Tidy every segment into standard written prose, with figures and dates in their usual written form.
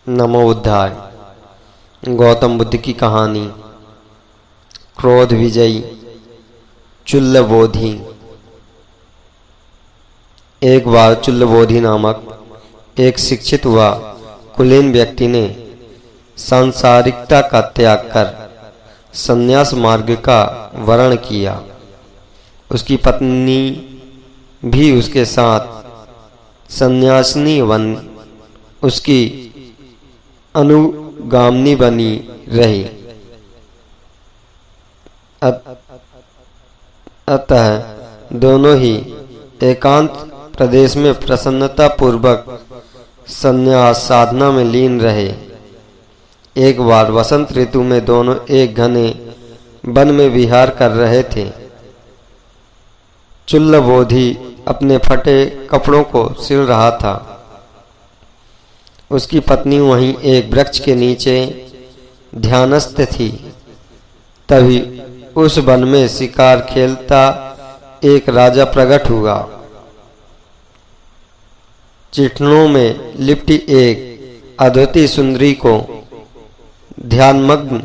नमो बुद्धाय। गौतम बुद्ध की कहानी। क्रोध विजयी चुल्लबोधि। एक बार चुल्लबोधि नामक एक शिक्षित व कुलीन व्यक्ति ने सांसारिकता का त्याग कर संन्यास मार्ग का वर्ण किया। उसकी पत्नी भी उसके साथ संन्यासिनी बन उसकी अनुगामिनी बनी रही। अतः दोनों ही एकांत प्रदेश में प्रसन्नता पूर्वक संन्यास साधना में लीन रहे। एक बार वसंत ऋतु में दोनों एक घने वन में विहार कर रहे थे। चुल्लबोधि अपने फटे कपड़ों को सिल रहा था। उसकी पत्नी वहीं एक वृक्ष के नीचे ध्यानस्थ थी। तभी उस वन में शिकार खेलता एक राजा प्रकट हुआ। चिट्ठनों में लिपटी एक अद्वितीय सुंदरी को ध्यानमग्न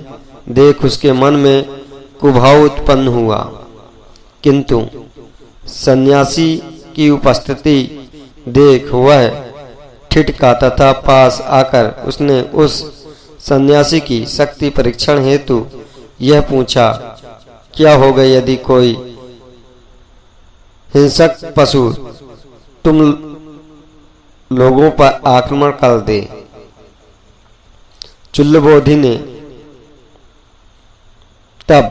देख उसके मन में कुभाव उत्पन्न हुआ, किंतु सन्यासी की उपस्थिति देख वह ठिठका तथा पास आकर उसने उस सन्यासी की शक्ति परीक्षण हेतु यह पूछा, क्या होगा यदि कोई हिंसक पशु तुम लोगों पर आक्रमण कर दे? चुल्लबोधि ने तब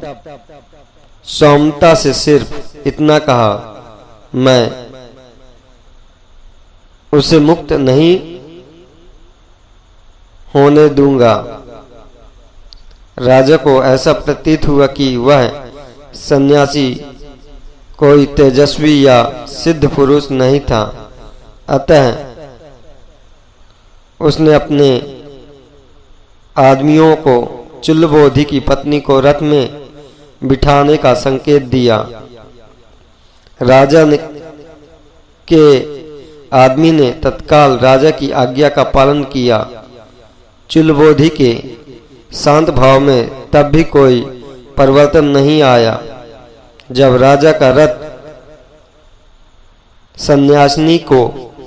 सौम्यता से सिर्फ इतना कहा, मैं उसे मुक्त नहीं होने दूंगा। राजा को ऐसा प्रतीत हुआ कि वह सन्यासी कोई तेजस्वी या सिद्ध पुरुष नहीं था। अतः उसने अपने आदमियों को चुल्लबोधि की पत्नी को रथ में बिठाने का संकेत दिया। राजा के आदमी ने तत्काल राजा की आज्ञा का पालन किया। चुल्लबोधि के शांत भाव में तब भी कोई परिवर्तन नहीं आया। जब राजा का रथ सन्यासिनी को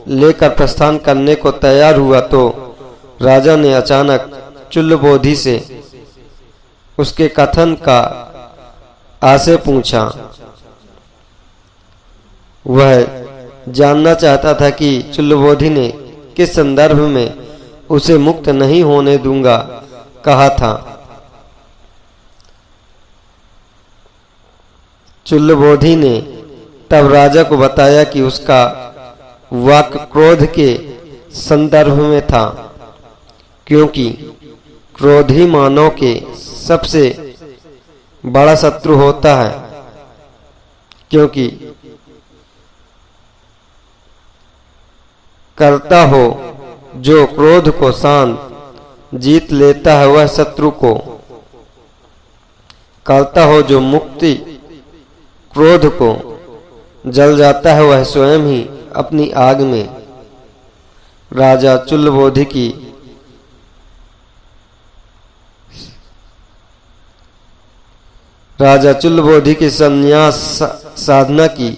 लेकर प्रस्थान करने को तैयार हुआ तो राजा ने अचानक चुल्लबोधि से उसके कथन का आशय पूछा। वह जानना चाहता था कि चुल्लबोधि ने किस संदर्भ में उसे मुक्त नहीं होने दूंगा कहा था। चुल्लबोधि ने तब राजा को बताया कि उसका वाक्य क्रोध के संदर्भ में था, क्योंकि क्रोध ही मानव के सबसे बड़ा शत्रु होता है। क्योंकि करता हो जो क्रोध को शांत जीत लेता है वह शत्रु को करता हो जो मुक्ति क्रोध को जल जाता है वह स्वयं ही अपनी आग में। राजा चुल्लबोधि की संन्यास साधना की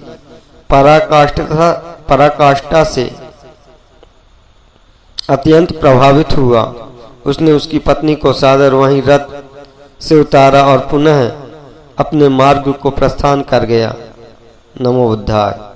पराकाष्ठा से अत्यंत प्रभावित हुआ। उसने उसकी पत्नी को सादर वहीं रथ से उतारा और पुनः अपने मार्ग को प्रस्थान कर गया। नमो बुद्धाय।